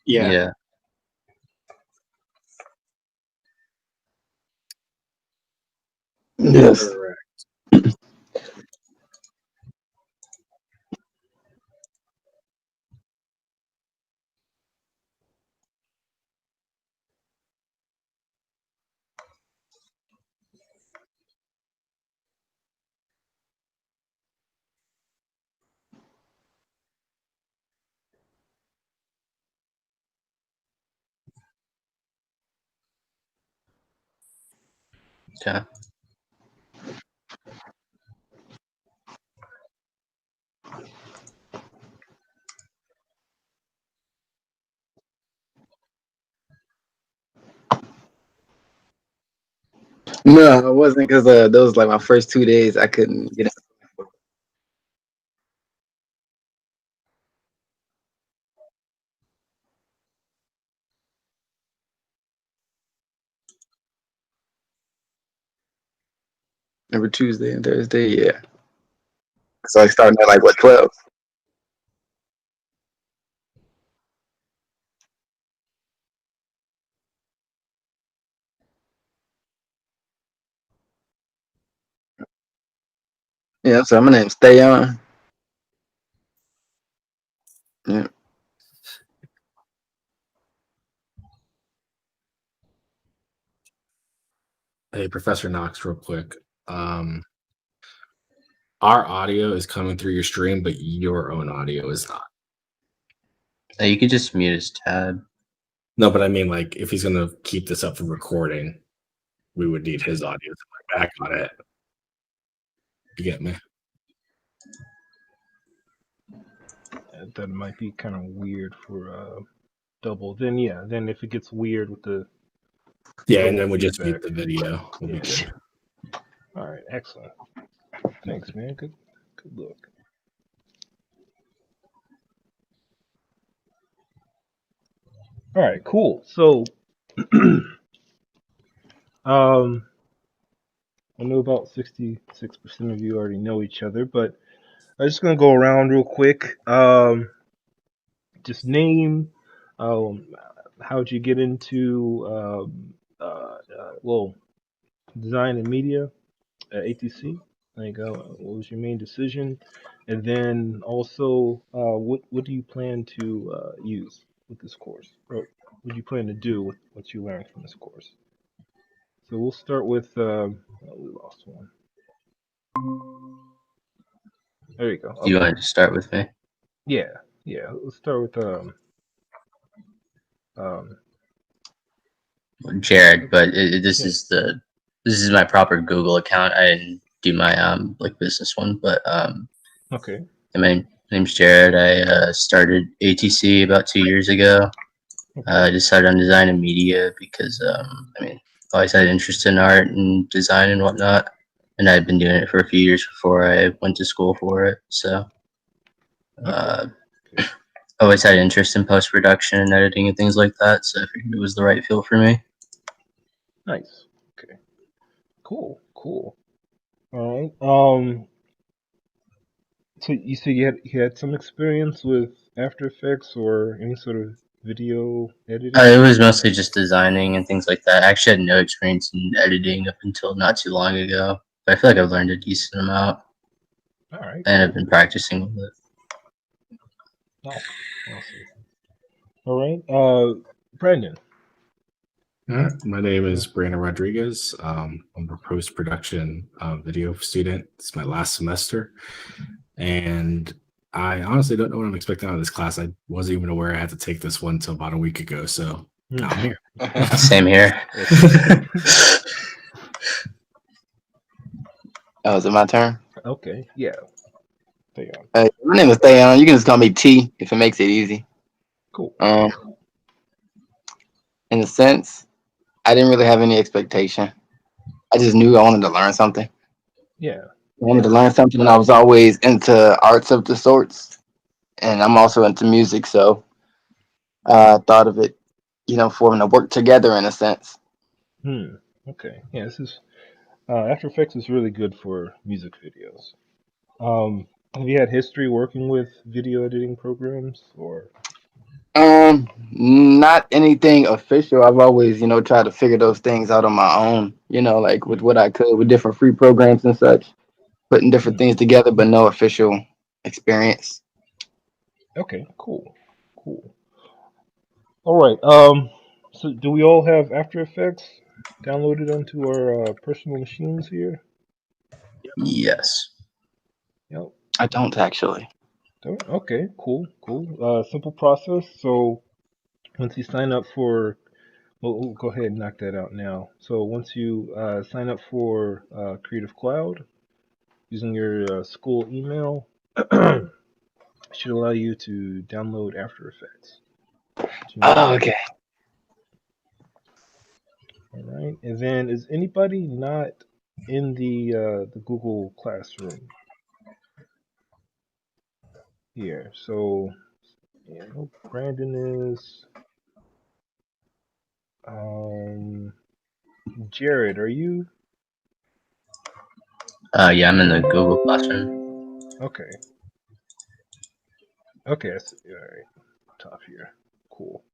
Yeah. Yeah. Yes. Correct. Okay. No, it wasn't because those like my first 2 days. I couldn't get it. Every Tuesday and Thursday, yeah. So I started at like what 12? Yeah. So my name's Thayon. Yeah. Hey, Professor Knox, real quick. Our audio is coming through your stream, but your own audio is not. You could just mute his tab. No, but I mean, like, if he's gonna keep this up for recording, we would need his audio to put back on it. You get me? That might be kind of weird for double. Then yeah, then if it gets weird with the Yeah, and then we double just mute feedback. the video. We'll be Yeah. good. All right, excellent. Thanks, man. Good look. All right, cool. So, I know about 66% of you already know each other, but I'm just gonna go around real quick. Just name, how'd you get into well, design and media at ATC? Like, what was your main decision? And then also, what do you plan to use with this course? Or what do you plan to do with what you learned from this course? So we'll start with, oh, we lost one. There you go. Do you Okay. want to start with me? Yeah. Let's start with um, Jared, but this yeah. is my proper Google account. I didn't do my like business one, but Okay. my name's Jared. I started ATC about 2 years ago. I Okay. decided on design and media because I mean, I always had interest in art and design and whatnot, and I'd been doing it for a few years before I went to school for it. So uh, Okay. always had interest in post production and editing and things like that. So I figured it was the right field for me. Nice. Okay. Cool. All right. So you said you had some experience with After Effects or any sort of video editing? It was mostly just designing and things like that. I actually had no experience in editing up until not too long ago, but I feel like I've learned a decent amount, All right. and I've Cool. been practicing with it. Awesome. All right. Brandon. All right. My name is Brandon Rodriguez. I'm a post-production video student. It's my last semester, and I honestly don't know what I'm expecting out of this class. I wasn't even aware I had to take this one until about a week ago, so now I'm here. Same here. Oh, is it my turn? Okay. Yeah. There you go. Hey, my name is Thayon. You can just call me T if it makes it easy. Cool. In a sense, I didn't really have any expectation. I just knew I wanted to learn something. Yeah. I wanted to learn something, and I was always into arts of the sorts, and I'm also into music, so I thought of it, forming to work together in a sense. Okay. Yeah. This is After Effects is really good for music videos. Have you had history working with video editing programs or? not anything official. I've always, tried to figure those things out on my own, like with what I could with different free programs and such, putting different things together, but no official experience. Okay, cool. Cool. All right. So do we all have After Effects downloaded onto our personal machines here? Yes. Yep. I don't actually. Okay, cool, cool. Simple process. So once you sign up for, well, we'll go ahead and knock that out now. So once you sign up for Creative Cloud using your school email, should allow you to download After Effects to your Oh, machine. okay. All right, and then is anybody not in the Google Classroom here? So yeah, no, Brandon is. Um, Jared, are you Yeah, I'm in the Google Classroom. okay? Okay, I see. All right, top here. Cool.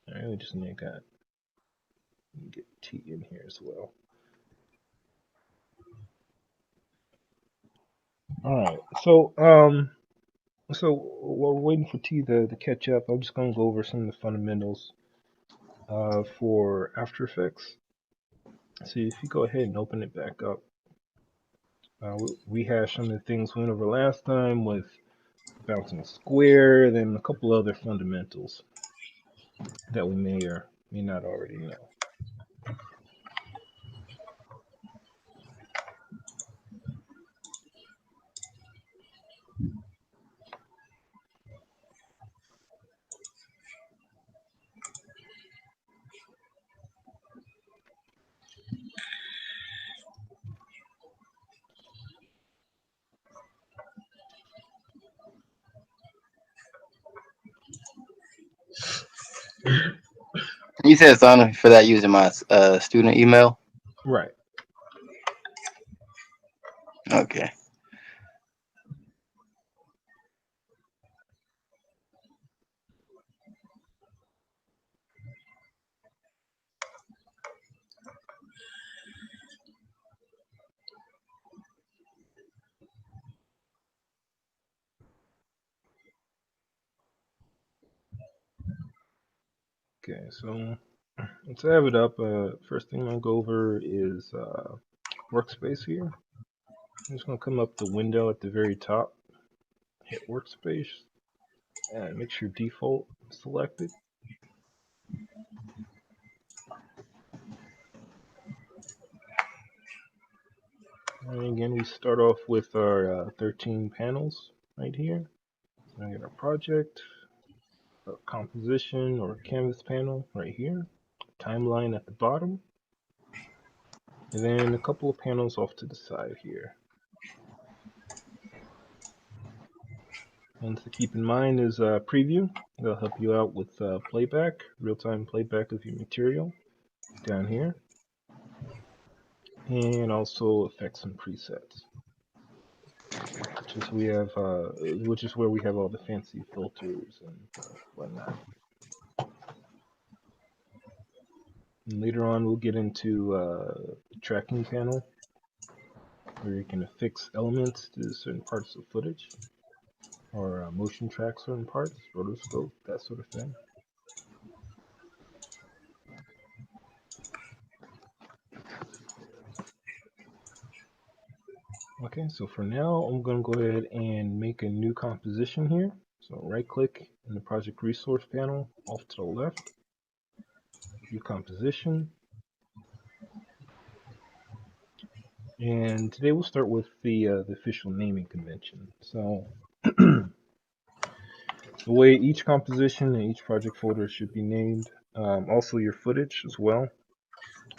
All right, we just need to get T in here as well. All right, so while we're waiting for T to catch up, I'm just gonna go over some of the fundamentals for After Effects. So if you go ahead and open it back up, we hashed some of the things we went over last time with bouncing a square, then a couple other fundamentals that we may or may not already know. You said sign for that using my student email. Right. Okay. Okay, so let's have it up. First thing I'm gonna go over is workspace here. I'm just gonna come up the window at the very top, hit workspace, and make sure default is selected. And again, we start off with our 13 panels right here. So I get our project, a composition or canvas panel right here, timeline at the bottom, and then a couple of panels off to the side here. Ones to keep in mind is preview. That'll help you out with playback, real-time playback of your material down here, and also effects and presets, which is where we have all the fancy filters and whatnot. And later on, we'll get into the tracking panel, where you can affix elements to certain parts of footage, or motion track certain parts, rotoscope, that sort of thing. Okay, so for now, I'm going to go ahead and make a new composition here. So right click in the project resource panel off to the left, new composition. And today we'll start with the official naming convention. So the way each composition and each project folder should be named, also your footage as well.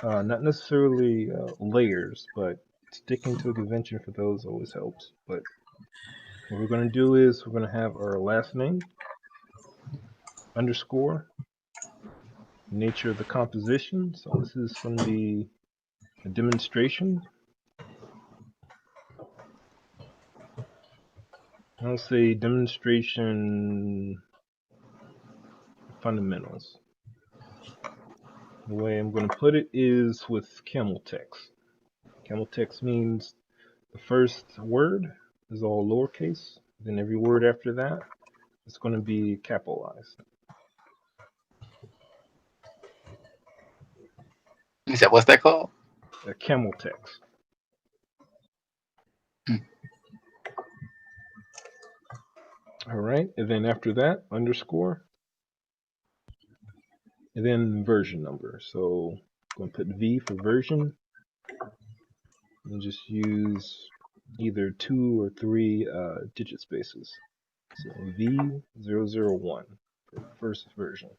Not necessarily layers, but sticking to a convention for those always helps. But what we're going to do is we're going to have our last name, underscore, nature of the composition. So this is going to be a demonstration. I'll say demonstration fundamentals. The way I'm going to put it is with camel text. Camel text means the first word is all lowercase, then every word after that is going to be capitalized. You said, what's that called? Camel text. All right, and then after that, underscore, and then version number. So I'm going to put V for version, and just use either 2 or 3 digit spaces. So V001 for first version.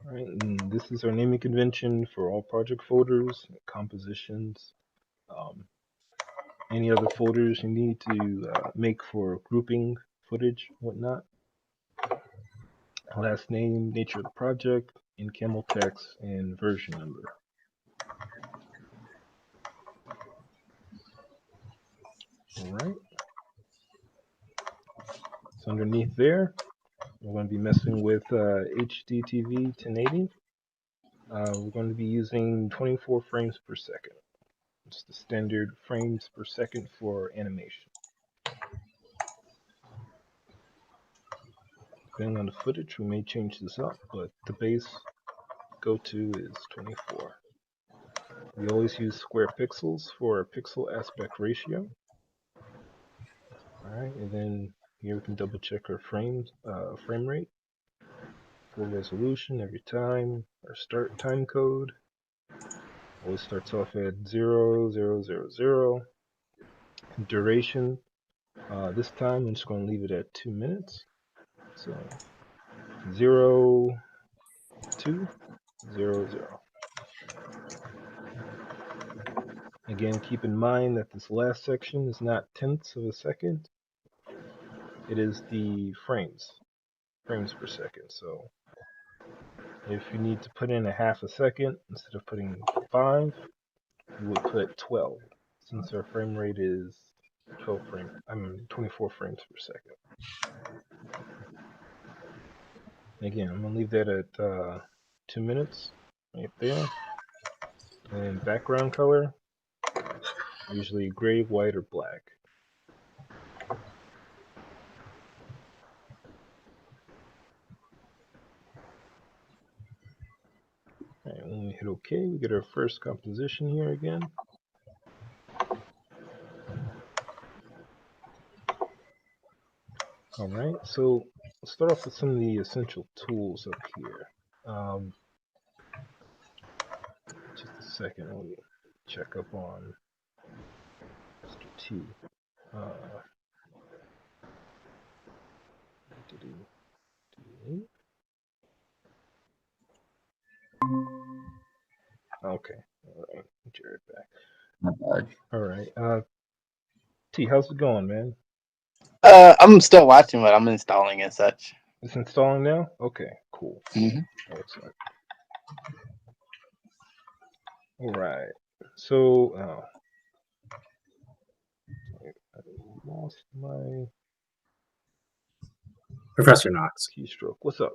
All right, and this is our naming convention for all project folders, compositions, any other folders you need to make for grouping footage, whatnot. Last name, nature of the project, in camel text, and version number. All right. So underneath there, we're going to be messing with HDTV 1080. We're going to be using 24 frames per second. It's the standard frames per second for animation. Depending on the footage, we may change this up, but the base go-to is 24. We always use square pixels for pixel aspect ratio. All right, and then here we can double check our frame rate, full resolution every time. Our start time code always starts off at 0000. Duration, this time I'm just going to leave it at 2 minutes. So 0200. Again, keep in mind that this last section is not tenths of a second. It is the frames per second. So if you need to put in a half a second instead of putting 5, you would put 12, since our frame rate is 24 frames per second. Again, I'm gonna leave that at 2 minutes right there. And background color, usually gray, white, or black. Alright, when we hit OK, we get our first composition here again. Alright, so let's start off with some of the essential tools up here. Just a second, let me check up on Mr. T. Did he? Okay, alright, Jared back. Not bad. Alright, T, how's it going, man? I'm still watching, but I'm installing and such. It's installing now? Okay, cool. Mm-hmm. Excellent. Alright, so, I lost my Professor Knox, keystroke. What's up?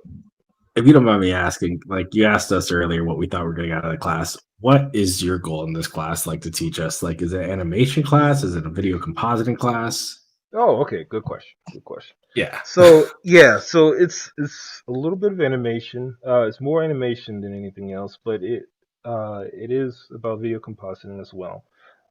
if you don't mind me asking, like you asked us earlier what we thought we were getting out of the class. What is your goal in this class like to teach us? Like, is it an animation class? Is it a video compositing class? Oh, okay, good question. Good question. Yeah. So yeah, so it's a little bit of animation. It's more animation than anything else, but it is about video compositing as well.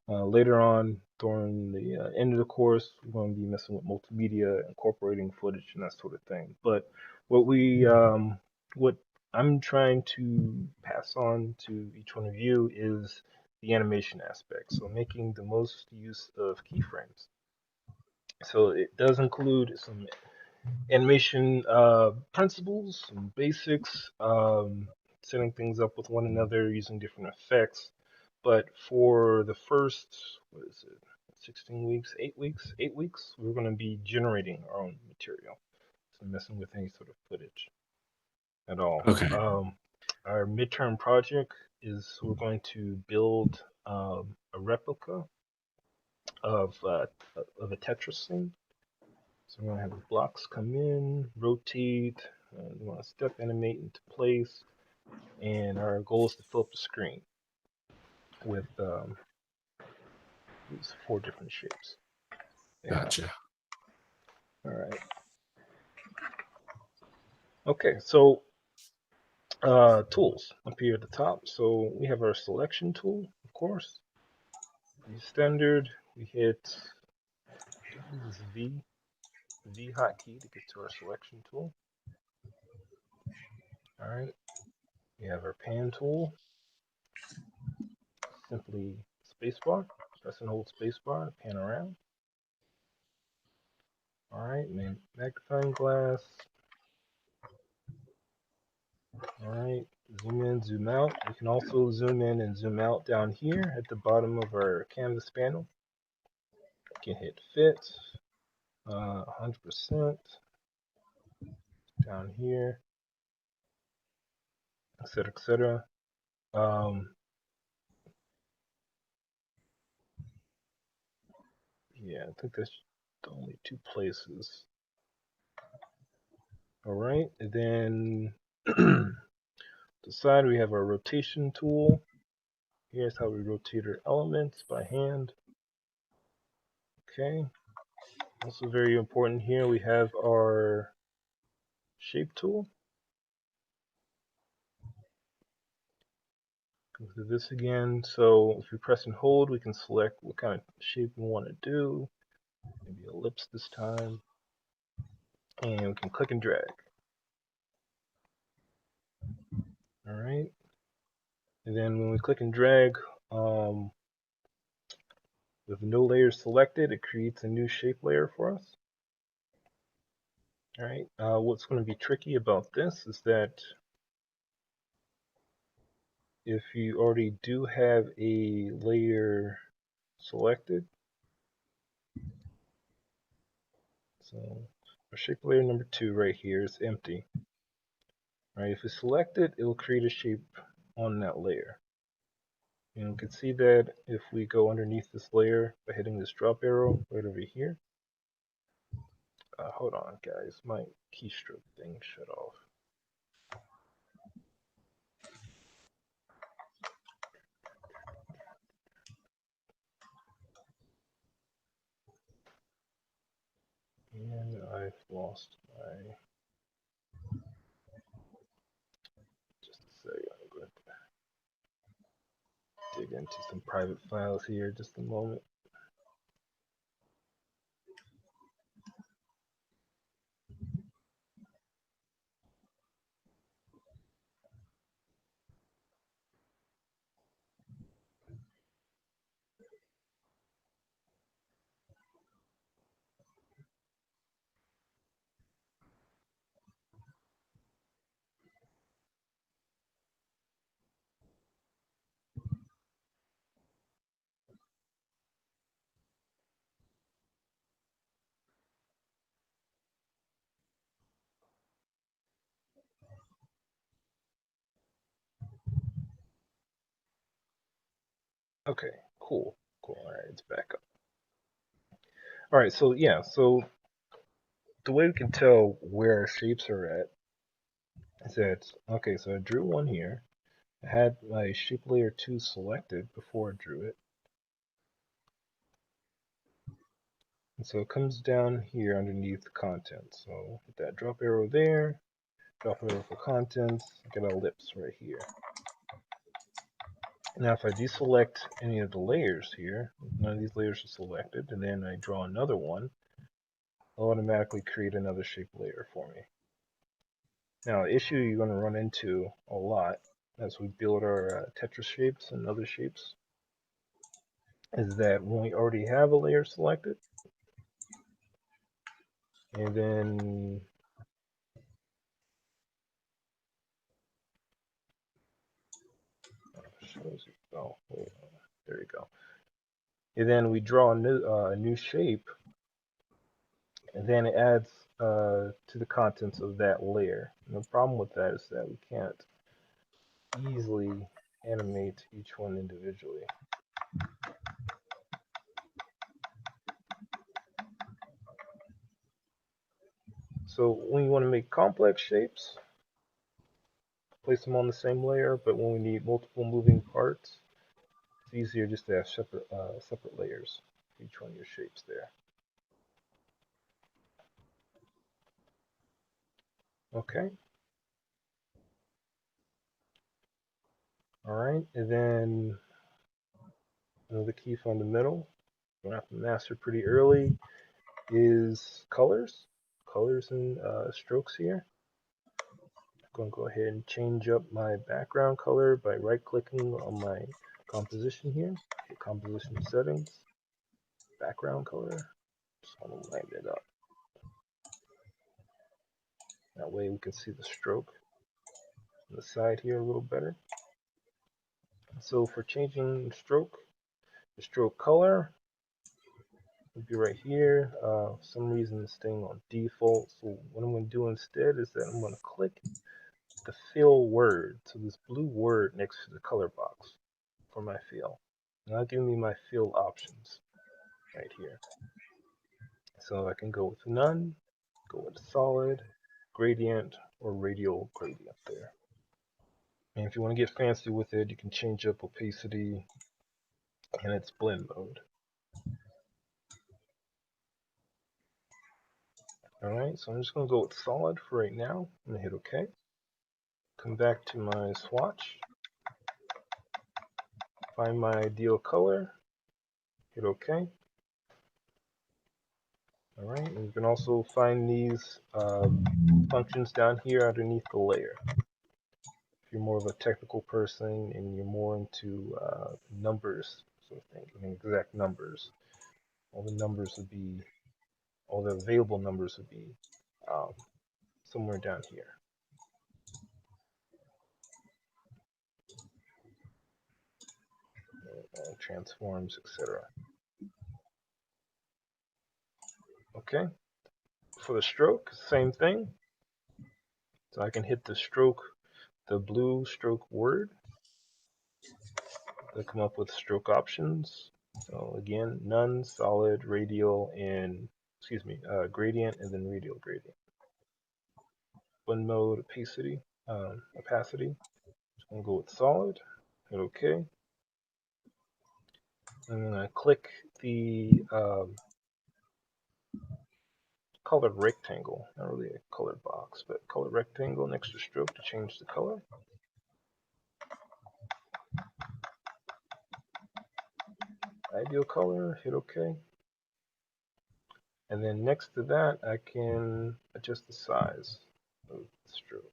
Later on, during the end of the course, we're going to be messing with multimedia, incorporating footage and that sort of thing. But what I'm trying to pass on to each one of you is the animation aspect. So making the most use of keyframes. So it does include some animation principles, some basics, setting things up with one another using different effects. But for the first, 16 weeks, 8 weeks, 8 weeks, we're going to be generating our own material. So messing with any sort of footage at all. Okay. Our midterm project is we're going to build a replica of a Tetris thing. So we're gonna have the blocks come in, rotate, we want to step animate into place, and our goal is to fill up the screen with these 4 different shapes. Yeah. Gotcha. All right. Okay, so tools up here at the top. So we have our selection tool, of course. The standard, we hit, I think this is V hotkey to get to our selection tool. All right. We have our pan tool. Simply spacebar. Press and hold spacebar to pan around. All right, magnifying glass. All right, zoom in, zoom out. We can also zoom in and zoom out down here at the bottom of our canvas panel. We can hit fit, 100% down here, etc., etc. Yeah, I think that's the only 2 places. All right, and then the side we have our rotation tool. Here's how we rotate our elements by hand. Okay. Also very important here, we have our shape tool. Go through this again. So if we press and hold, we can select what kind of shape we want to do. Maybe ellipse this time. And we can click and drag. All right. And then when we click and drag, with no layers selected, it creates a new shape layer for us. All right. What's going to be tricky about this is that if you already do have a layer selected, so our shape layer number 2 right here is empty. Right, if we select it, it will create a shape on that layer. And we can see that if we go underneath this layer by hitting this drop arrow right over here. Hold on, guys, my keystroke thing shut off. And I've lost my. Just a second, I'm going to dig into some private files here. Just a moment. Okay, cool. All right, it's back up. All right, so yeah, so the way we can tell where our shapes are at is that, okay, so I drew one here. I had my shape layer 2 selected before I drew it. And so it comes down here underneath the contents. So hit that drop arrow there, drop arrow for contents, get an ellipse right here. Now if I deselect any of the layers here, none of these layers are selected, and then I draw another one, it'll automatically create another shape layer for me. Now, the issue you're going to run into a lot as we build our Tetris shapes and other shapes is that when we already have a layer selected, and then oh, wait, there you go. And then we draw a new shape, and then it adds to the contents of that layer. And the problem with that is that we can't easily animate each one individually. So when you want to make complex shapes, place them on the same layer, but when we need multiple moving parts, it's easier just to have separate layers for each one of your shapes there. Okay. All right, and then another key fundamental you have to master pretty early is colors. Colors and strokes here. I'm going to go ahead and change up my background color by right-clicking on my composition here. Hit composition settings, background color. Just want to lighten it up. That way we can see the stroke on the side here a little better. So for changing the stroke color would be right here. For some reason it's staying on default. So what I'm going to do instead is that I'm going to click the fill word. So this blue word next to the color box for my fill. Now give me my fill options right here. So I can go with none, go with solid, gradient, or radial gradient there. And if you want to get fancy with it, you can change up opacity and its blend mode. Alright, so I'm just going to go with solid for right now. I'm going to hit OK. Come back to my swatch. Find my ideal color. Hit OK. Alright, and you can also find these functions down here underneath the layer. If you're more of a technical person and you're more into numbers, sort of thing, I mean, exact numbers, all the available numbers would be somewhere down here. Transforms, etc. Okay, for the stroke, same thing. So I can hit the blue stroke word. They'll come up with stroke options. So again, none, solid, radial, and gradient, and then radial gradient. Blend mode, opacity. Just gonna go with solid. Hit OK. And then I click the colored rectangle, not really a colored box, but colored rectangle next to stroke to change the color. Ideal color, hit OK. And then next to that, I can adjust the size of the stroke.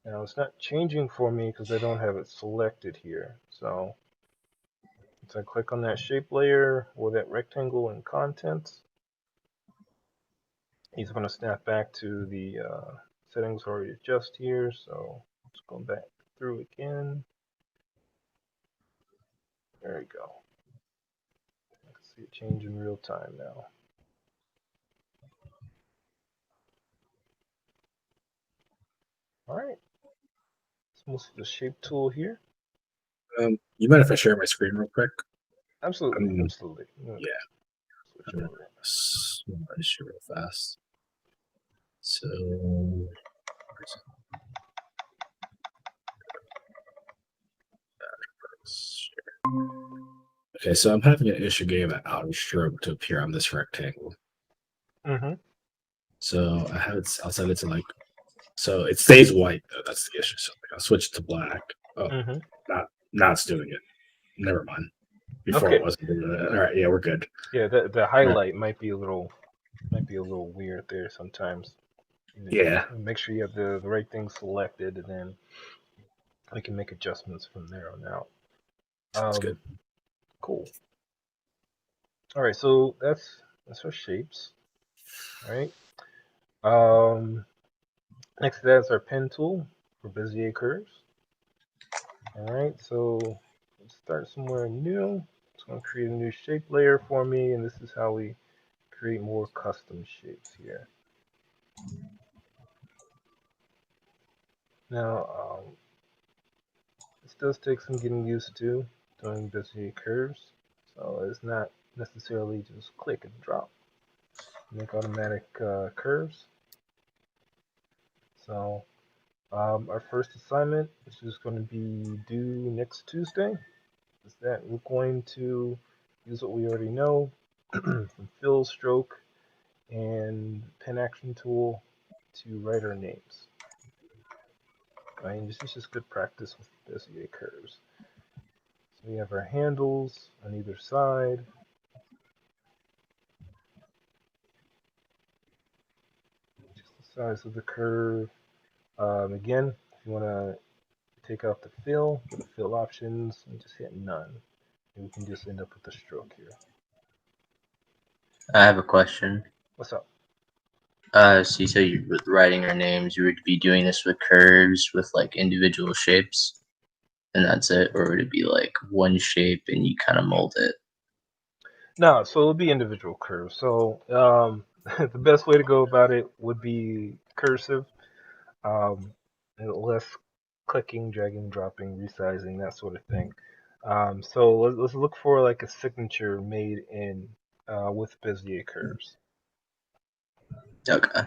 Now it's not changing for me because I don't have it selected here. So once I click on that shape layer or that rectangle in contents, he's going to snap back to the settings already adjust here. So just going back through again. There we go. I can see it change in real time now. All right. It's mostly the shape tool here. You mind if I share my screen real quick? Absolutely, absolutely. Yeah. Switch over. I'll share real fast. So okay, so I'm having an issue getting that outer stroke to appear on this rectangle. Mm-hmm. So I'll set it to like, so it stays white though. That's the issue. So I'll switch it to black. Oh, now it's doing it. Never mind. Before Okay. it wasn't doing it. All right, yeah, we're good. Yeah, the highlight might be a little weird there sometimes. Yeah. Make sure you have the right thing selected, and then we can make adjustments from there on out. That's good. Cool. All right, so that's our shapes. All right. Next to that is our pen tool for Bezier curves. All right, so let's start somewhere new. It's going to create a new shape layer for me, and this is how we create more custom shapes here. Now, this does take some getting used to doing Bezier curves, so it's not necessarily just click and drop. make automatic curves. So our first assignment, which is going to be due next Tuesday, is that we're going to use what we already know from fill, stroke, and pen action tool to write our names. Right, and this is just good practice with Bezier curves. So we have our handles on either side. Just the size of the curve. Again, if you want to take out the fill, go to fill options and just hit none. And we can just end up with a stroke here. I have a question. What's up? So you said you with writing our names, you would be doing this with curves with like individual shapes, and that's it, or would it be like one shape and you kind of mold it? No, so it'll be individual curves. So the best way to go about it would be cursive, less clicking, dragging, dropping, resizing, that sort of thing. So let's look for like a signature made in with Bezier curves. Okay.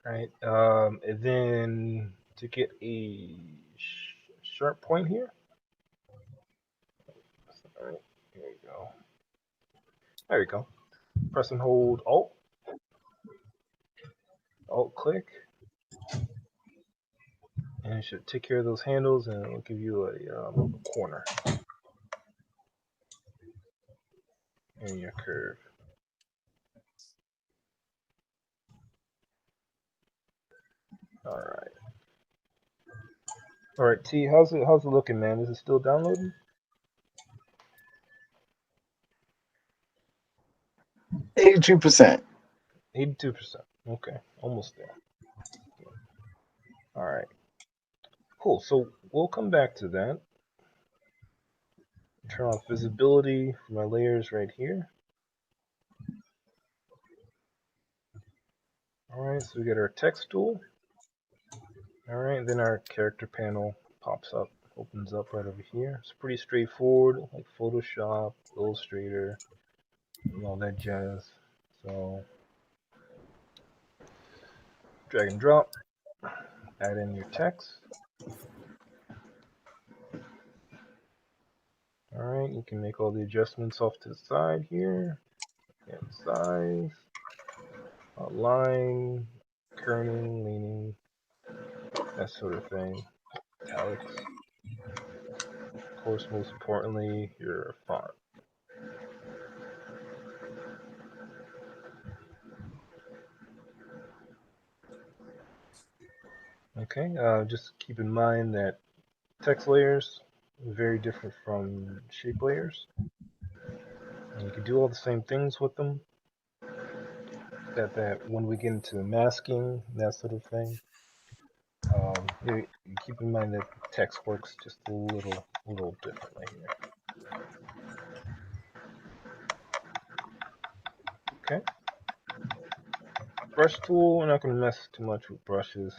Right. And then to get a sharp point here. All right. Here we go. There you go. Press and hold Alt. Alt click. And it should take care of those handles and it'll give you a corner in your curve. All right. All right, T, how's it looking, man? Is it still downloading? 82%. 82%. Okay, almost there. All right. Cool. So we'll come back to that. Turn off visibility for my layers right here. All right, so we get our text tool. All right, then our character panel pops up, opens up right over here. It's pretty straightforward, like Photoshop, Illustrator, and all that jazz. So drag and drop, add in your text. All right, you can make all the adjustments off to the side here. And size, line, kerning, leaning, that sort of thing. Italics. Of course, most importantly, your font. Okay, just keep in mind that text layers are very different from shape layers. And you can do all the same things with them. That when we get into masking, that sort of thing, you keep in mind that text works just a little differently here. Okay. Brush tool, we're not going to mess too much with brushes.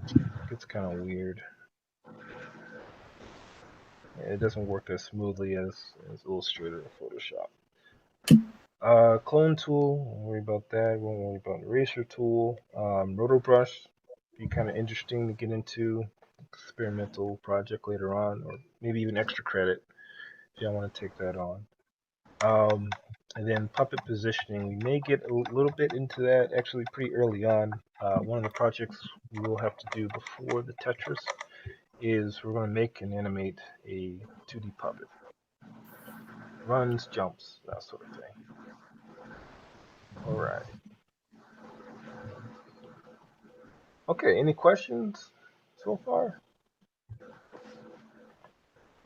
It gets kind of weird. It doesn't work as smoothly as Illustrator or Photoshop. Clone tool, won't worry about that. Won't worry about eraser tool. Roto brush, be kind of interesting to get into. Experimental project later on, or maybe even extra credit if y'all want to take that on. And then puppet positioning, we may get a little bit into that actually pretty early on. One of the projects we will have to do before the Tetris is we're going to make and animate a 2D puppet. Runs, jumps, that sort of thing. All right. Okay, any questions so far?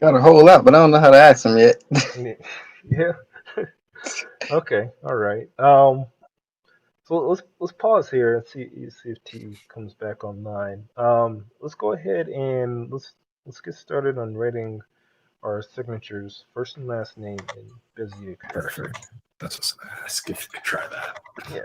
Got a whole lot, but I don't know how to ask them yet. Yeah. Okay. All right. So let's pause here and see if T comes back online. Let's go ahead and let's get started on writing our signatures, first and last name in Bezier curves. Perfect. That's what's going to ask if you could try that. Yeah.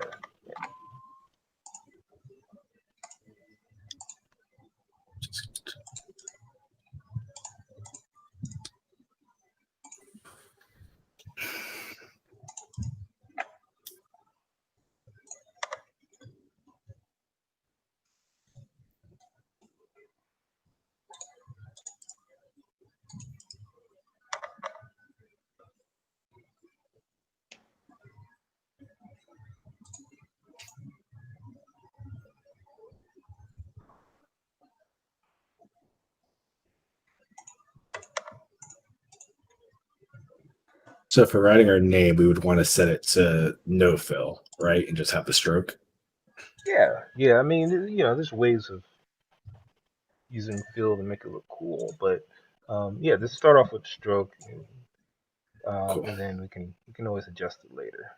So for writing our name, we would want to set it to no fill, right? And just have the stroke. Yeah. I mean, there's ways of using fill to make it look cool, but yeah, just start off with stroke, Cool. and then we can always adjust it later.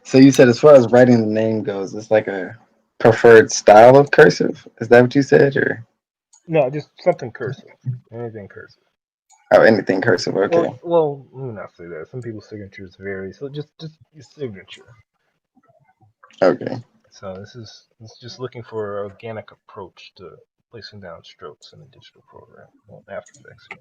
So you said as far as writing the name goes, it's like a preferred style of cursive. Is that what you said, or No, just something cursive, anything cursive. oh, anything cursive? Okay. Well, let me not say that. Some people's signatures vary, so just your signature. Okay. So this is just looking for an organic approach to placing down strokes in a digital program. Well, After Effects, yeah.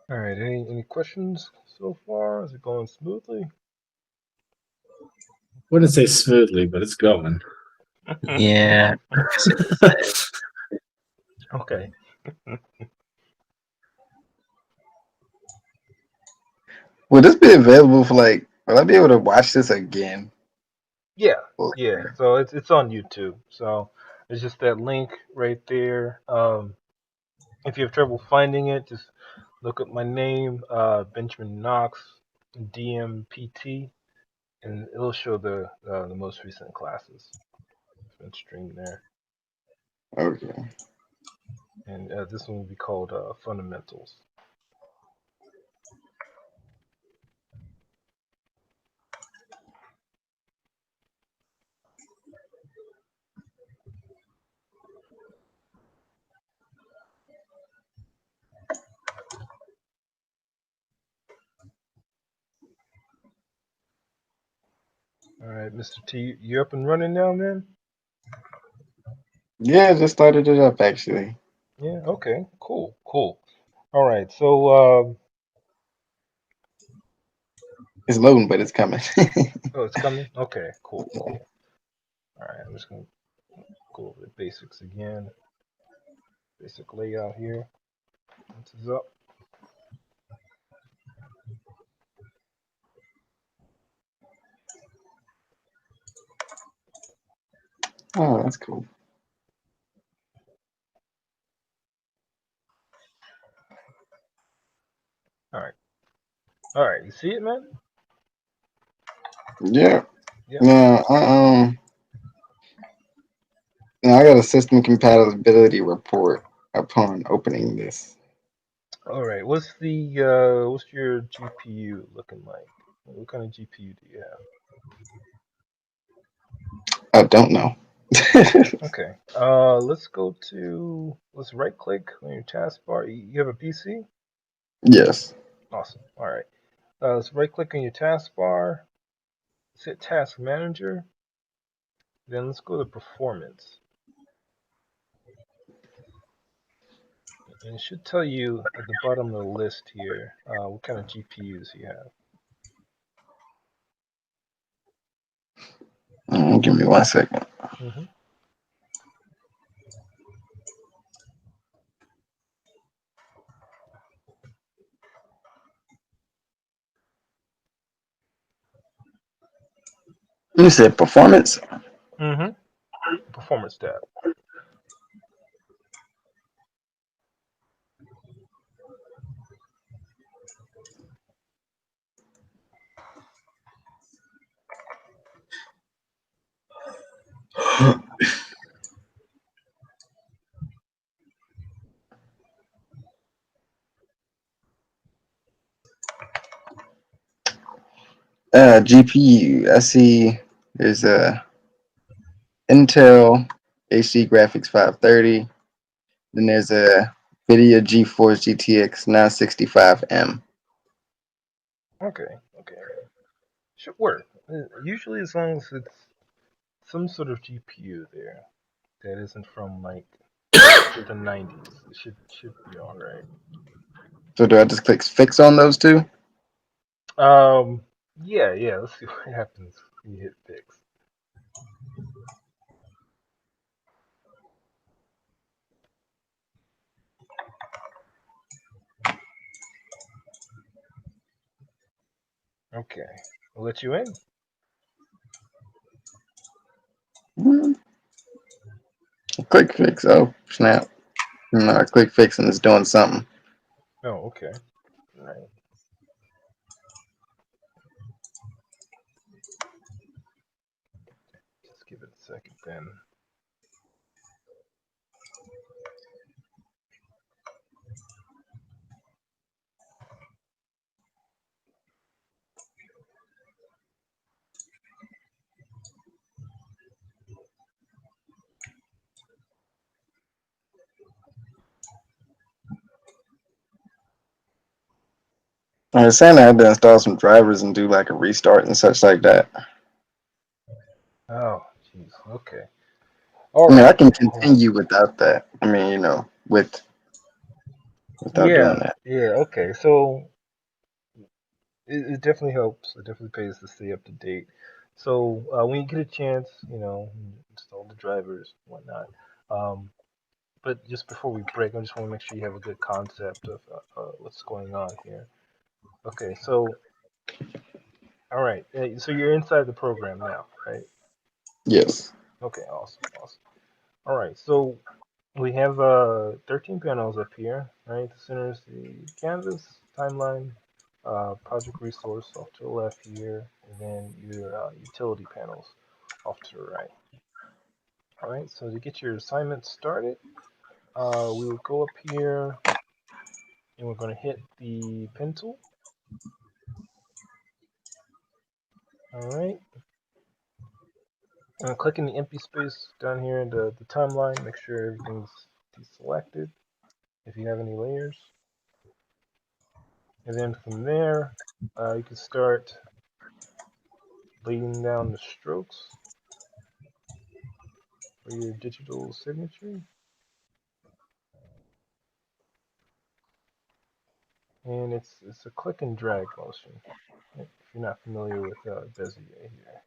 All right. Any questions so far? Is it going smoothly? Wouldn't say smoothly, but it's going. Yeah. Okay. Will this be available for like? Will I be able to watch this again? Yeah. Yeah. So it's on YouTube. So it's just that link right there. If you have trouble finding it, just look up my name, Benjamin Knox, DMPT, and it'll show the most recent classes. It's been streamed there, Okay. and this one will be called Fundamentals. All right, Mr. T, you up and running now, man? Yeah, I just started it up actually. Yeah. Okay. Cool. Cool. All right. So It's loading, but it's coming. oh, it's coming. Okay. Cool. Cool. All right. I'm just gonna go over the basics again. Basic layout here. This is up. Oh, that's cool. All right. All right. You see it, man? Yeah. Yep. Now I got a system compatibility report upon opening this. All right. What's your GPU looking like? What kind of GPU do you have? I don't know. Okay. Let's right click on your taskbar. You have a PC? Yes. Awesome. All right. Let's right click on your taskbar. Let's hit Task Manager. Then let's go to Performance. And it should tell you at the bottom of the list here what kind of GPUs you have. Give me 1 second. Mm-hmm. You said performance? Mm-hmm. Performance tab. GPU. I see there's a Intel HD Graphics 530. Then there's a Nvidia GeForce GTX 965M. Okay. Okay. Should work. Usually, as long as it's some sort of GPU there that isn't from like the 90s, it should be all right. So do I just click fix on those two? Yeah, yeah. Let's see what happens when you hit fix. Okay, I'll let you in. quick fix. Oh, snap. No, quick fix and it's doing something. Oh, okay. All right. Just give it a second then. I was saying I had to install some drivers and do like a restart and such like that. Oh, jeez. Okay. All I mean, I right. can continue without that. I mean, without doing Yeah. that. Yeah. Okay. So it definitely helps. It definitely pays to stay up to date. So when you get a chance, install the drivers, whatnot. Um, but just before we break, I just want to make sure you have a good concept of what's going on here. Okay. So all right. So you're inside the program now, right? Yes. Okay. Awesome. Awesome. All right. So we have 13 panels up here, right? The center is the canvas, timeline, project resource off to the left here, and then your utility panels off to the right. All right, so to get your assignment started, we will go up here and we're going to hit the pen tool. All right, and clicking the empty space down here in the timeline, make sure everything's deselected if you have any layers. And then from there, you can start laying down the strokes for your digital signature. And it's a click and drag motion, if you're not familiar with Bezier here.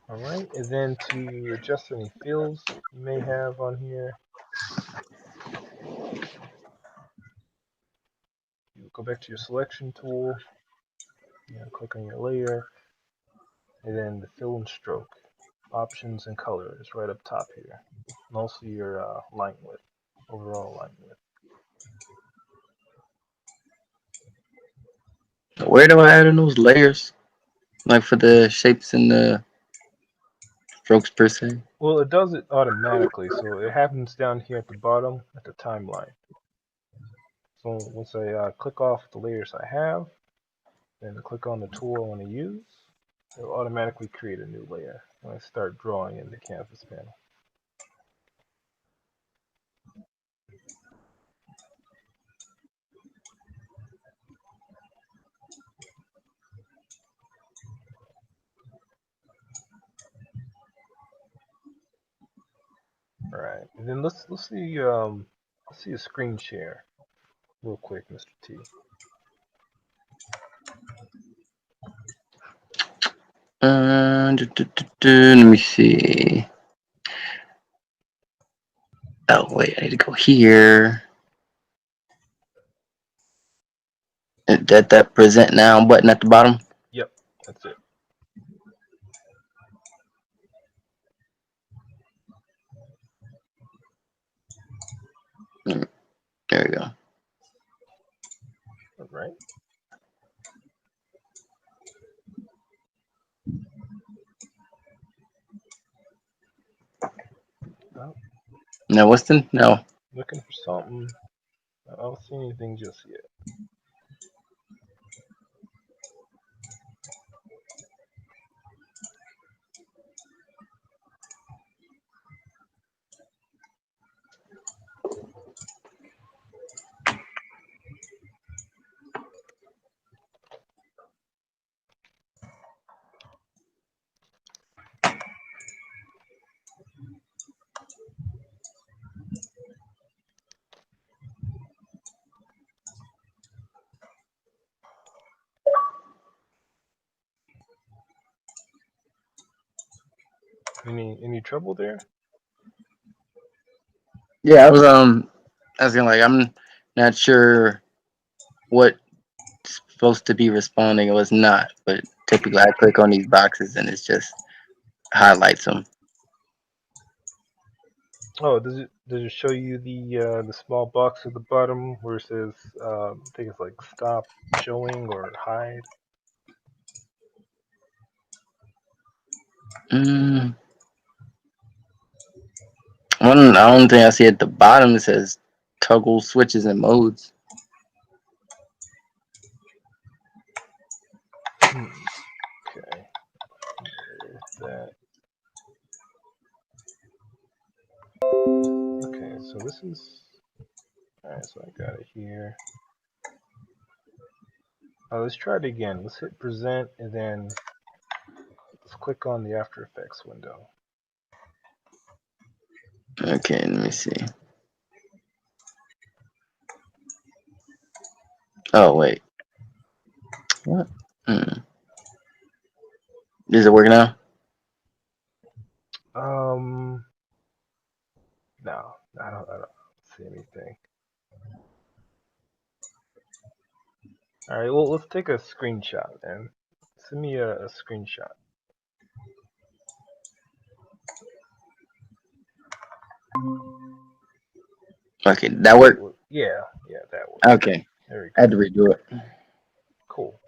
All right, and then to adjust any fields you may have on here, you go back to your selection tool, click on your layer, and then the fill and stroke options and color is right up top here, and also your line width, overall line width. Where do I add in those layers? Like for the shapes and the strokes per se? Well, it does it automatically, so it happens down here at the bottom at the timeline. So once I click off the layers I have, then click on the tool I want to use, it'll automatically create a new layer when I start drawing in the canvas panel. All right, and then let's see a screen share real quick, Mr. T. Let me see. Oh wait, I need to go here. That present now button at the bottom. Yep, that's it. There we go. All right. Oh, Now what's the no? looking for something. I don't see anything just yet. Any trouble there? Yeah, I was asking like I'm not sure what supposed to be responding, it was not. But typically, I click on these boxes and it's just highlights them. Oh, does it show you the small box at the bottom where it says I think it's like stop showing or hide? Mm. One, the only thing I see at the bottom it says toggle switches and modes. Okay, there's that. Okay, so this is all right. So I got it here. Let's try it again. Let's hit present and then let's click on the After Effects window. Okay, let me see. Oh wait, what? Does it work now? No, I don't see anything. All right, well, let's take a screenshot then. Send me a screenshot. Okay, that worked. Yeah, that works. Okay, There we I had go. to redo it. Cool.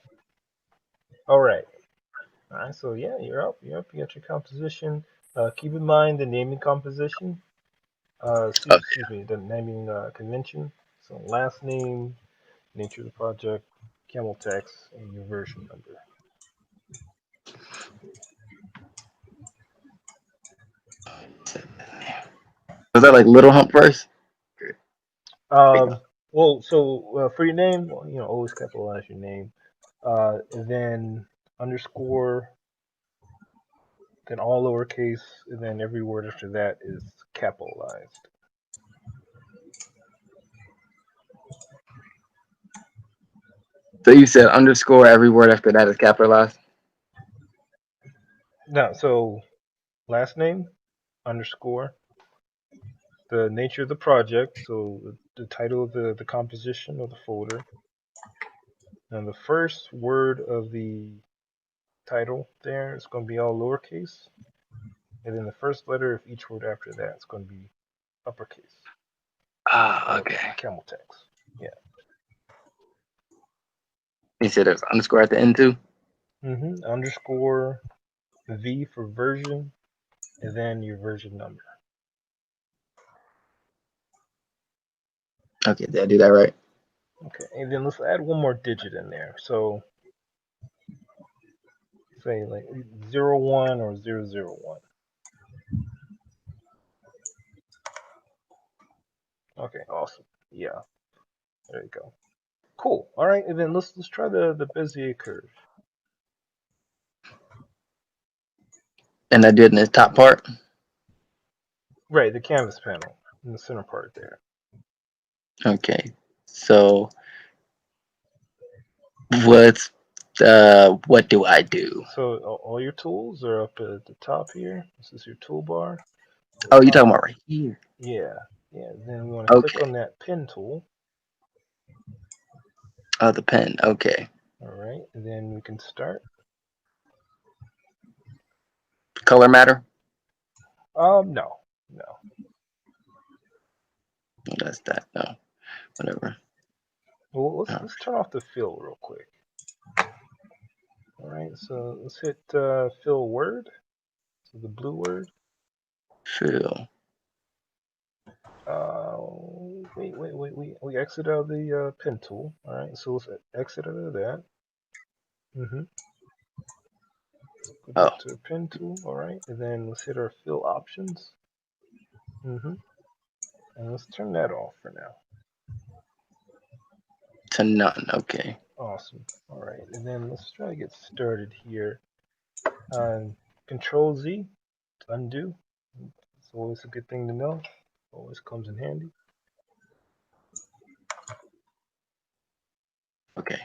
All right. All right. So yeah, you're up. You got your composition. Keep in mind the naming composition. Excuse me, the naming convention. So last name, nature of the project, camel text, and your version number. Was that like Little Hump first? Well, so for your name, well, always capitalize your name. And then underscore, then all lowercase, and then every word after that is capitalized. So you said underscore, every word after that is capitalized? No, so last name, underscore, the nature of the project, so the title of the composition or the folder, and the first word of the title there is going to be all lowercase, and then the first letter of each word after that is going to be uppercase. Ah, okay. Camel text. Yeah. You said there's underscore at the end too? Underscore V for version, and then your version number. Okay, did I do that right? Okay, and then let's add one more digit in there. So say like 01 or 001. Okay, awesome. Yeah, there you go. Cool. All right, and then let's try the Bezier curve. And I did in the top part? Right, the canvas panel in the center part there. Okay. So what do I do? So all your tools are up at the top here. This is your toolbar. Oh, you're talking about right here. Yeah. Then we want to click Okay. on that pen tool. Oh, the pen. Okay. All right, and then we can start. Color matter? No. That's that. No. Whatever. Well, let's turn off the fill real quick. All right, so let's hit fill word. So the blue word. Fill. Wait. We exit out of the pen tool. All right, so let's exit out of that. Go back to the pen tool. All right, and then let's hit our fill options. And let's turn that off for now. To none. Okay. Awesome. All right, and then let's try to get started here. Control Z to undo. It's always a good thing to know. Always comes in handy. Okay.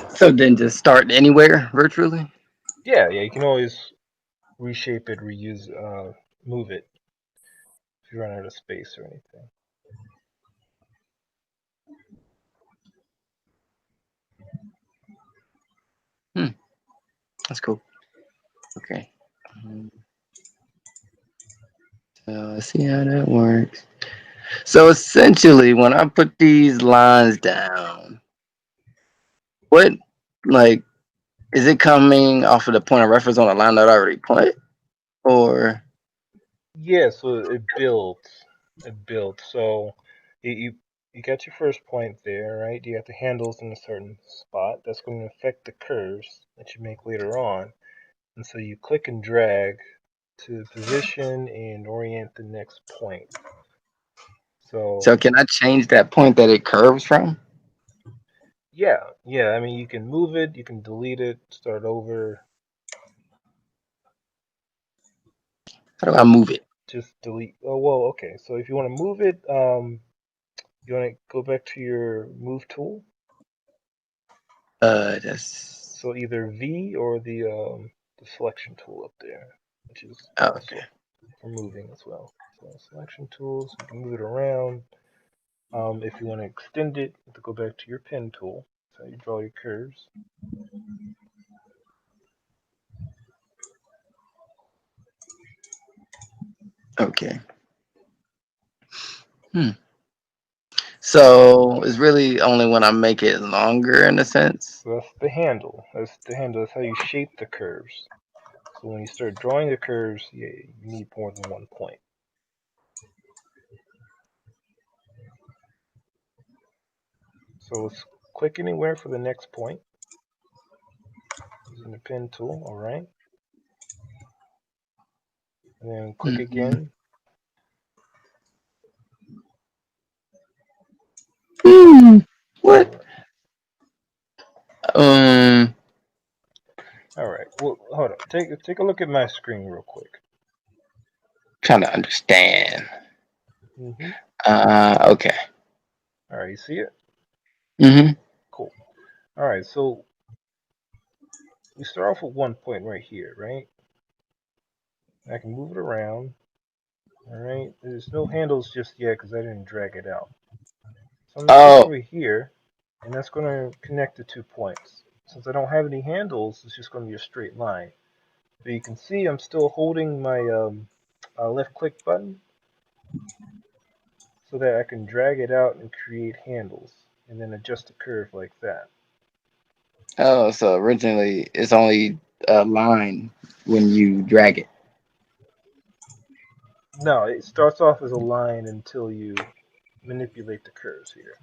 So then just start anywhere virtually? Yeah, you can always reshape it, reuse, move it if you run out of space or anything. That's cool. Okay. So let's see how that works. So essentially, when I put these lines down, what like is it coming off of the point of reference on a line that I already put, or Yeah, so it builds. It builds. So you got your first point there, right? You got the handles in a certain spot. That's going to affect the curves that you make later on. And so you click and drag to position and orient the next point. so So can I change that point that it curves from? yeah. I mean, you can move it, you can delete it, start over. How do I move it? Just delete. Oh well, okay. So if you want to move it, you want to go back to your move tool. That's So either V or the selection tool up there, which is oh, okay. also for moving as well. So selection tools, you can move it around. If you want to extend it, you have to go back to your pen tool. So you draw your curves. Okay. Hmm. So it's really only when I make it longer, in a sense. So that's the handle. That's the handle. That's how you shape the curves. So when you start drawing the curves, yeah, you need more than one point. So let's click anywhere for the next point using the pen tool. All right, and then click Mhm. again. All What? right. Um, All right. Well, hold on. Take a look at my screen real quick. trying to understand. Mm-hmm. Okay. All right. You see it? Mm-hmm. Cool. All right. So we start off with one point right here, right? I can move it around. All right. There's no handles just yet because I didn't drag it out. So I'm gonna click Oh, over here, and that's gonna connect the 2 points. Since I don't have any handles, it's just gonna be a straight line. But you can see I'm still holding my left click button so that I can drag it out and create handles and then adjust the curve like that. oh. So originally, it's only a line when you drag it. No, it starts off as a line until you manipulate the curves here.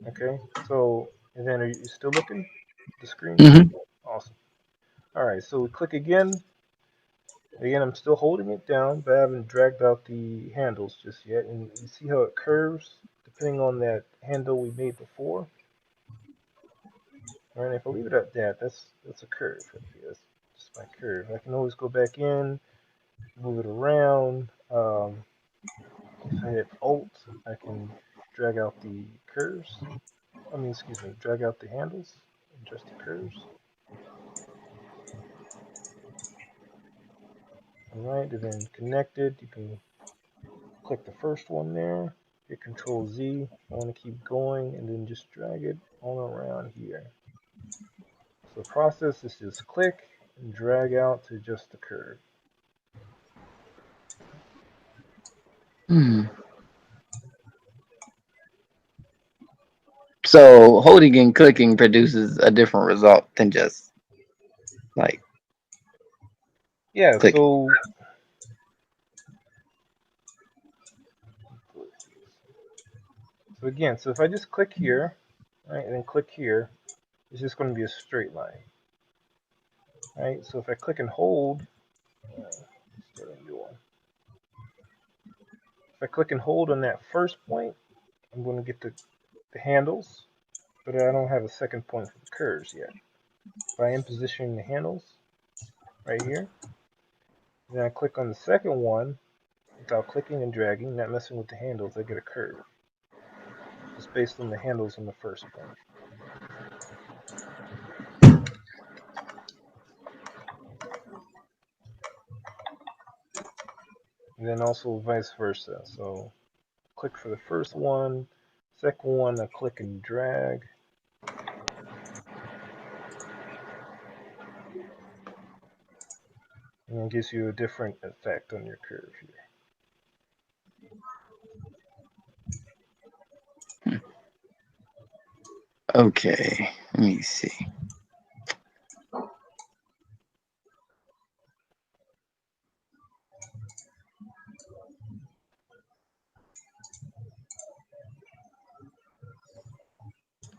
Okay, so and then are you still looking at the screen? Mm-hmm. Awesome. All right, so we click again. Again, I'm still holding it down, but I haven't dragged out the handles just yet. And you see how it curves depending on that handle we made before. All right, if I leave it at that, that's a curve right here. That's just my curve. I can always go back in, move it around. If I hit Alt, I can drag out the curves. I mean, excuse me, drag out the handles, adjust the curves. All right, and then connected, you can click the first one there, hit Control Z. I want to keep going, and then just drag it all around here. So the process is just click and drag out to adjust the curve. Hmm. So holding and clicking produces a different result than just like Yeah, clicking. so again, so if I just click here, right, and then click here, it's just going to be a straight line, right? So if I click and hold, start a new one. If I click and hold on that first point, I'm going to get the handles, but I don't have a second point for the curves yet. But I am positioning the handles right here. Then I click on the second one without clicking and dragging, not messing with the handles, I get a curve. Just based on the handles on the first point. And then also vice versa. So click for the first one, second one I click and drag. and it gives you a different effect on your curve here. Okay, let me see.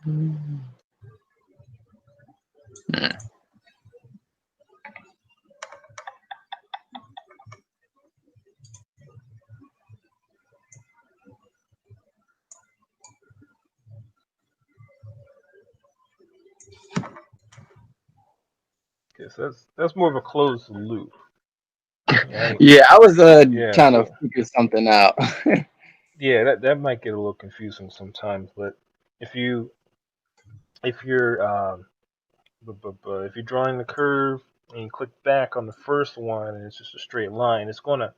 Hmm. Okay, so that's more of a closed loop, right? Yeah, I was Yeah, trying to so figure something out. yeah, that might get a little confusing sometimes, but if you if you're if you're drawing the curve and you click back on the first one and it's just a straight line, it's gonna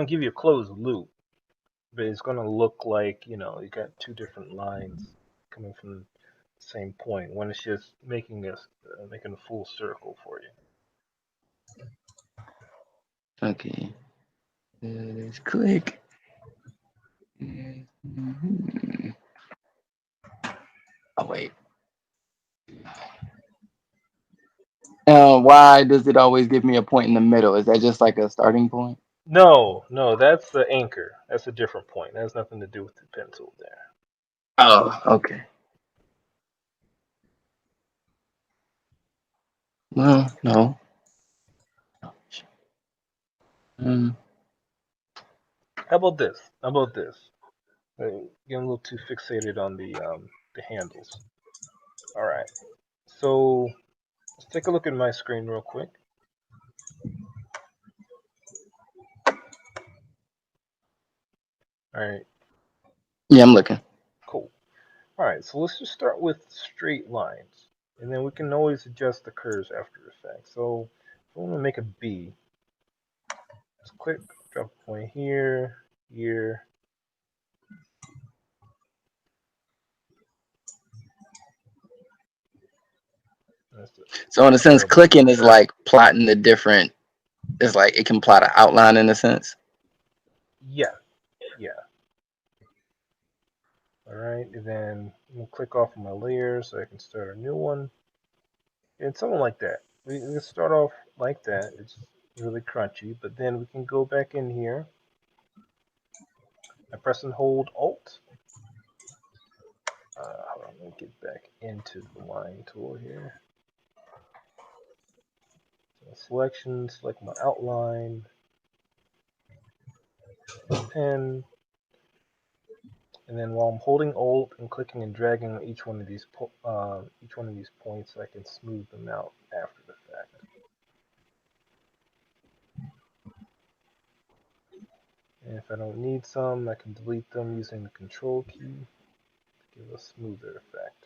give you a closed loop, but it's gonna look like you got two different lines coming from the same point when it's just making a full circle for you. Okay, let's click. Mhm. Oh wait. Why does it always give me a point in the middle? Is that just like a starting point? No, no, that's the anchor. That's a different point. That has nothing to do with the pencil there. Oh, okay. Well, no. Um, How about this? How about this? Getting a little too fixated on the handles. All right. So let's take a look at my screen real quick. All right. yeah, I'm looking. Cool. All right. So let's just start with straight lines, and then we can always adjust the curves after effects. So if I want to make a B, just click, drop a point here, here. That's it. So in a sense, Draw the B. clicking is like plotting the different. It's like it can plot an outline in a sense. Yeah, yeah. All right, and then I'm gonna click off of my layer so I can start a new one, and something like that. We can start off like that. It's really crunchy, but then we can go back in here. I press and hold Alt. Hold on, let me get back into the line tool here. So selection, select my outline, pen, and then while I'm holding Alt and clicking and dragging on each one of these points, I can smooth them out after the fact. And if I don't need some, I can delete them using the Control key to give a smoother effect.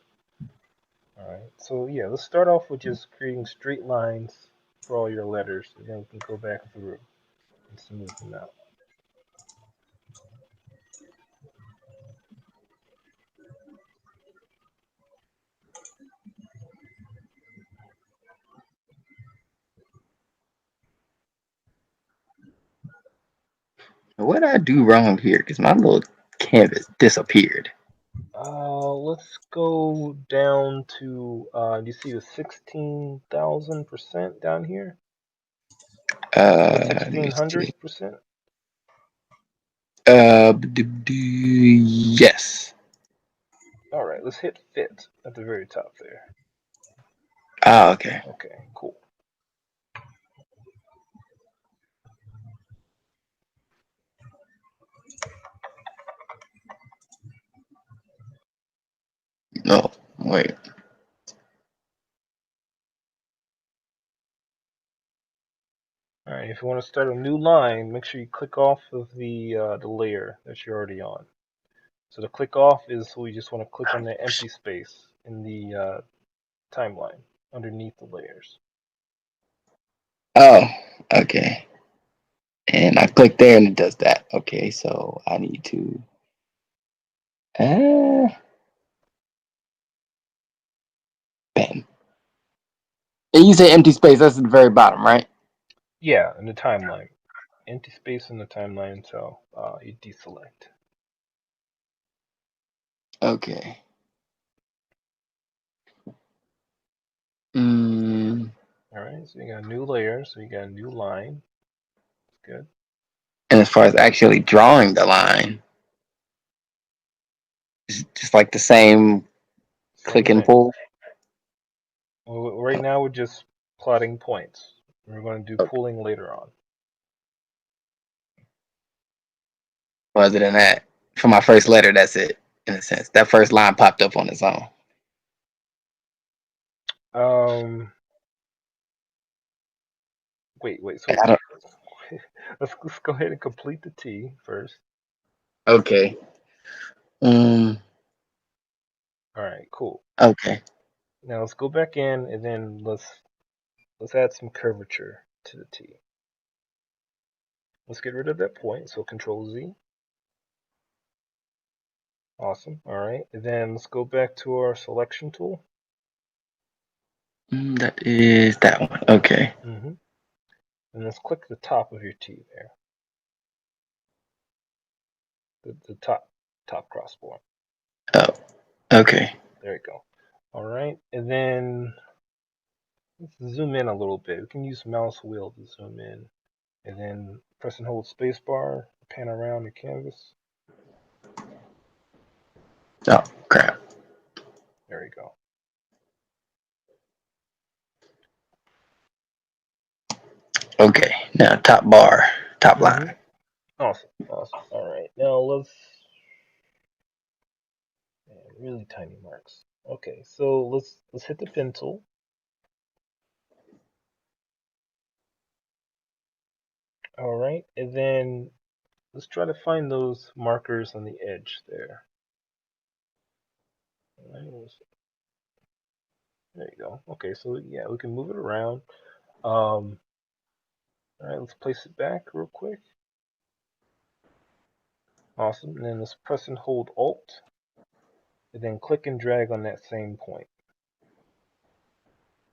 Alright, so yeah, let's start off with just creating straight lines for all your letters, and then we can go back through and smooth them out. What did I do wrong here? Because my little canvas disappeared. Let's go down to, you see the 16,000% down here? Or Let me see. 1600%? Yes. Alright, let's hit fit at the very top there. Ah, okay. Okay, cool. No, wait. Alright, if you want to start a new line, make sure you click off of the layer that you're already on. So the click off is we just want to click on the empty space in the timeline underneath the layers. Oh, okay. And I click there and it does that. Okay, so I need to. Bam. And you say empty space. That's at the very bottom, right? Yeah, in the timeline. Empty space in the timeline, so you deselect. Okay. Mm, All right, so you got a new layer, so you got a new line. Good. and as far as actually drawing the line, it's just like the same Same click and thing. pull. Well, right now we're just plotting points. We're going to do Okay. pulling later on. Other than that, for my first letter, that's it. In a sense, that first line popped up on its own. Um, wait. So I don't. let's go ahead and complete the T first. Okay. Um. All right, cool. Okay. Now let's go back in and then let's add some curvature to the T. Let's get rid of that point. So Control Z. Awesome. All right. And then let's go back to our selection tool. That is that one. Okay. Mm-hmm. And let's click the top of your T there. The top crossbar. Oh. Okay. There you go. All right. And then let's zoom in a little bit. We can use mouse wheel to zoom in. And then press and hold spacebar, pan around the canvas. Oh crap. There you go. Okay. Now top bar, top Mm-hmm. line. Awesome. All right. Now let's really tiny marks. Okay, so let's hit the pen tool. All right, and then let's try to find those markers on the edge there. All right, there you go. Okay, so yeah, we can move it around. All right, let's place it back real quick. Awesome, and then let's press and hold Alt, and then click and drag on that same point.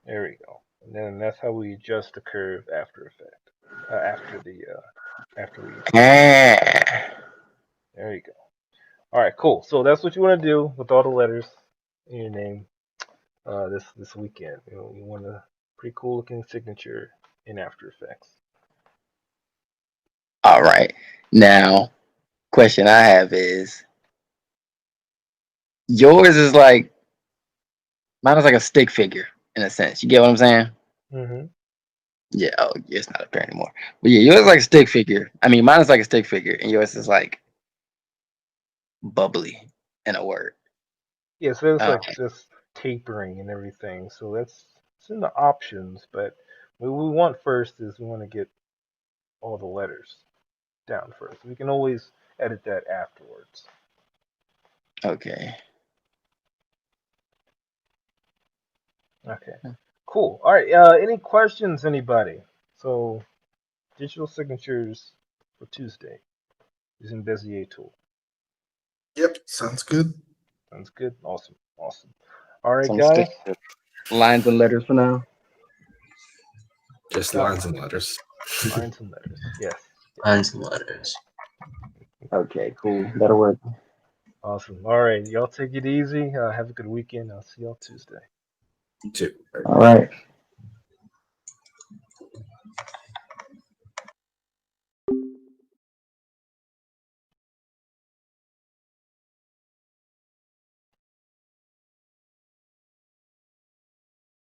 There we go. And then that's how we adjust the curve after effect. After we Ah. there you go. All right, cool. So that's what you want to do with all the letters in your name this weekend. You want a pretty cool looking signature in After Effects. All right. Now, question I have is yours is like mine is like a stick figure in a sense. You get what I'm saying? Mm-hmm. Yeah. Oh, yeah, it's not up there anymore. But yeah, yours is like a stick figure. I mean, mine is like a stick figure, and yours is like bubbly in a word. Yeah, so it's Uh, like this tapering and everything. So it's in the options, but what we want first is we want to get all the letters down first. We can always edit that afterwards. okay. Okay. Cool. All right. Any questions, anybody? So digital signatures for Tuesday using Bezier tool. Yep, sounds good. Sounds good. Awesome. All right, So I'm sticking guys. to lines and letters for now. Just lines and letters. Lines and letters. Yes. Lines and letters. Okay, cool. That'll work. Awesome. All right. Y'all take it easy. Have a good weekend. I'll see y'all Tuesday. You too. All right.